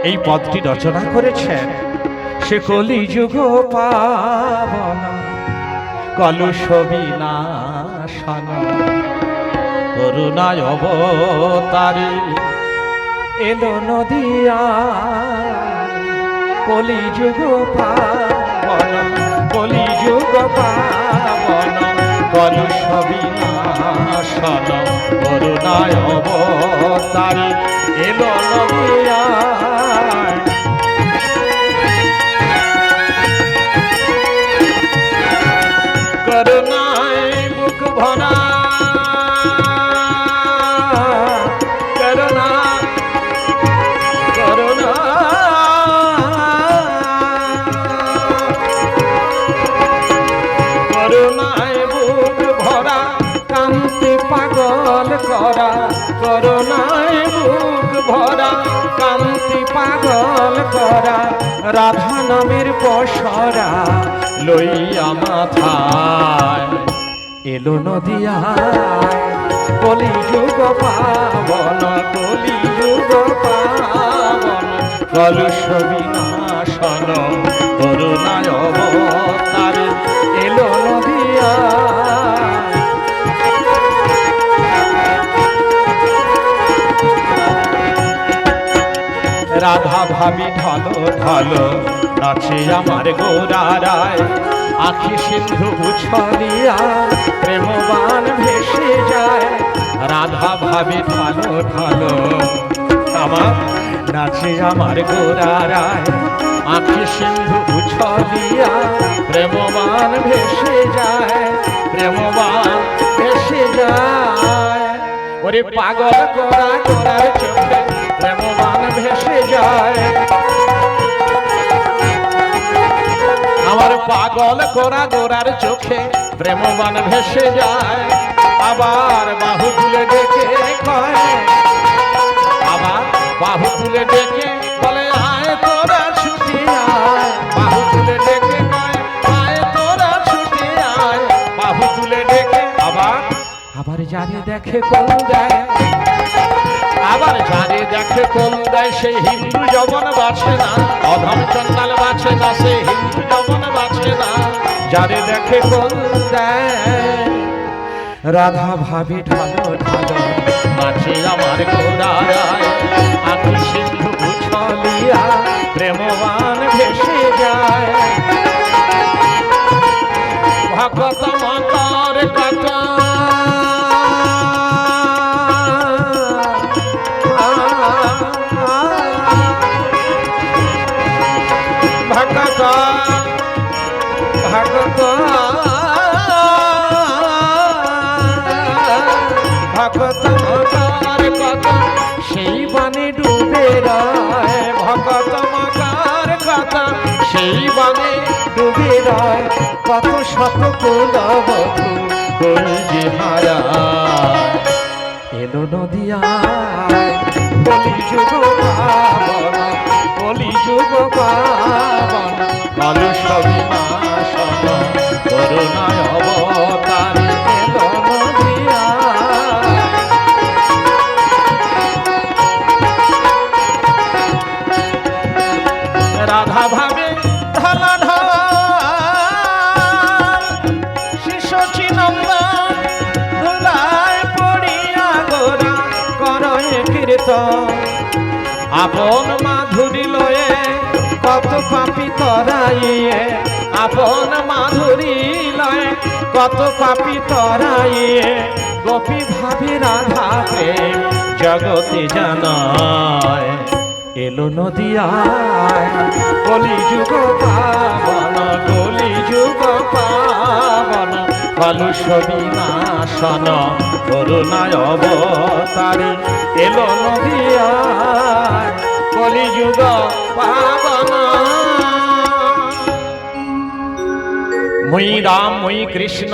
এই পদটি রচনা করেছেন সে কলিযুগ পাবন কলুষ বিনাশন করুণায় অবতারে এলো নদিয়া কলিযুগ পাবন কলিযুগ পাবন কলুষ বিনাশন করুণায় অবতারে এলো নদিয়া করুণায় বুক ভরা করুণা করুণা করুণায় বুক ভরা কান্তি পাগল করা করুণায় বুক ভরা কান্তি পাগল করা রাধা নামের পসরা লইয়া মাথায় এলো নদিয়ায় কলিযুগ পাবন কলিযুগ পাবন কলুষ বিনাশন করুণায় অবতারে এলো নদিয়ায় রাধা ভাবি ঢালো ঢালো নাচে আমার গোরারায় আখি সিন্ধু উছলিয়া প্রেমবান ভেসে যায় রাধা ভাবি ঢালো ঢালো আমার নাচে আমার গোরারায় আখি সিন্ধু উছলিয়া প্রেমবান ভেসে যায় প্রেমবান ভেসে যায় ওরে পাগল গোরা গোরার চোখে প্রেমবান ভেসে যায় আমার পাগল গোরা গোরার চোখে প্রেমবান ভেসে যায় আবার বাহু তুলে ডেকে কয় আবার বাহু তুলে ডেকে বলে আয় তোরা ছুটি আয় বাহু তুলে ডেকে কয় আয় তোরা ছুটি আয় বাহু তুলে ডেকে আবার আবার যারে দেখে কোন দেয় আবার যারে দেখে কোন দেয় সেই হিন্দু যবন বাঁচে না অধম চন্ডাল বাঁচে না সে হিন্দু যবন বাঁচে না যারে দেখে কোন দেয় রাধা ভাবি ঢালো ঢালো নাচে আমার গোরারায় আখি সিন্ধু উছলিয়া প্রেমবান ভেসে যায় ভগত মকর কথা ভগত ভগত ভগত মকার কথা সেই বানে ডুবে রয় ভগত মকার কথা সেই বানে ডুবে রয় কত শত কুলবধূ কলজি হারা এলো নদিয়ায় কলিযুগ পাবন কলিযুগ পাবন কলুষ বিনাশন করুণায় অবতারে এলো নদিয়ায় রাধা ভাবে ঢালা ঢালা শিশি নন্দন ধুলায় পড়িয়া গোরা করয়ে কীর্তন আপন মাধুরী লয়ে কত পাপি তরাইয়ে আপন মাধুরী লয়ে কত পাপি তরাইয়ে গোপী ভাবি রাধা প্রেম জগতে জানায় এলো নদিয়ায় কলিযুগ পাবন কলিযুগ পাবন কলুষ বিনাশন করুণায় অবতারে এলো নদিয়ায় কলিযুগ পাবন মুই রাম মুই কৃষ্ণ